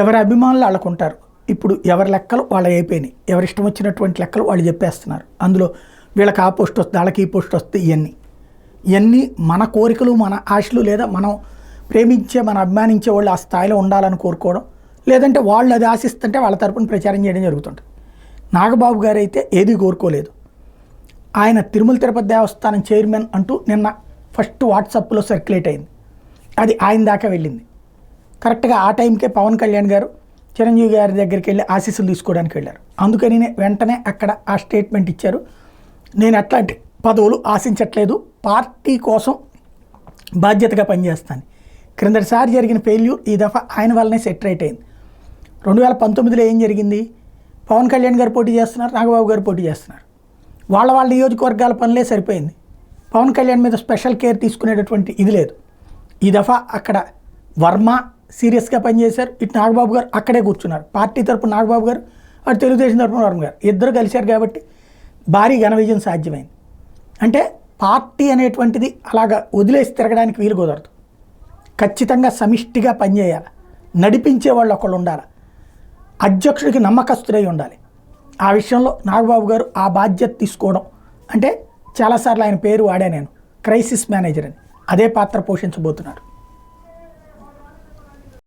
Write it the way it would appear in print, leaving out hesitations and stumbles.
ఎవరి అభిమానులు వాళ్ళకుంటారు. ఇప్పుడు ఎవరి లెక్కలు వాళ్ళు అయిపోయినాయి. ఎవరి ఇష్టం వచ్చినటువంటి లెక్కలు వాళ్ళు చెప్పేస్తున్నారు. అందులో వీళ్ళకి ఆ పోస్ట్ వస్తుంది, వాళ్ళకి ఈ పోస్ట్ వస్తుంది. ఇవన్నీ మన కోరికలు, మన ఆశలు, లేదా మనం ప్రేమించే, మన అభిమానించే వాళ్ళు ఆ స్థాయిలో ఉండాలని కోరుకోవడం, లేదంటే వాళ్ళు అది ఆశిస్తుంటే వాళ్ళ తరపున ప్రచారం చేయడం జరుగుతుంటుంది. నాగబాబు గారు అయితే ఏది కోరుకోలేదు. ఆయన తిరుమల తిరుపతి దేవస్థానం చైర్మన్ అంటూ నిన్న ఫస్ట్ వాట్సాప్లో సర్క్యులేట్ అయింది. అది ఆయన దాకా వెళ్ళింది. కరెక్ట్గా ఆ టైంకే పవన్ కళ్యాణ్ గారు చిరంజీవి గారి దగ్గరికి వెళ్ళి ఆశీస్సులు తీసుకోవడానికి వెళ్ళారు. అందుకని వెంటనే అక్కడ ఆ స్టేట్మెంట్ ఇచ్చారు, నేను అట్లాంటి పదవులు ఆశించట్లేదు, పార్టీ కోసం బాధ్యతగా పనిచేస్తాను. క్రిందటిసారి జరిగిన ఫెయిల్యూర్ ఈ దఫా ఆయన వల్లనే సెట్ రైట్ అయింది. 2019లో ఏం జరిగింది? పవన్ కళ్యాణ్ గారు పోటీ చేస్తున్నారు, నాగబాబు గారు పోటీ చేస్తున్నారు. వాళ్ళ నియోజకవర్గాల పనులే సరిపోయింది. పవన్ కళ్యాణ్ మీద స్పెషల్ కేర్ తీసుకునేటటువంటి ఇది లేదు. ఈ దఫా అక్కడ వర్మ సీరియస్గా పనిచేశారు, ఇటు నాగబాబు గారు అక్కడే కూర్చున్నారు. పార్టీ తరపున నాగబాబు గారు, అటు తెలుగుదేశం తరపున వర్మ గారు ఇద్దరు కలిశారు కాబట్టి భారీ ఘన విజయం సాధ్యమైంది. అంటే పార్టీ అనేటువంటిది అలాగా వదిలేసి తిరగడానికి వీలు కుదరదు. ఖచ్చితంగా సమిష్టిగా పనిచేయాలి. నడిపించే వాళ్ళు ఒకళ్ళు ఉండాలి. అధ్యక్షుడికి నమ్మకస్తుడై ఉండాలి. ఆ విషయంలో నాగబాబు గారు ఆ బాధ్యత తీసుకోవడం అంటే చాలాసార్లు ఆయన పేరు వాడా నేను, క్రైసిస్ మేనేజర్ అని, అదే పాత్ర పోషించబోతున్నారు.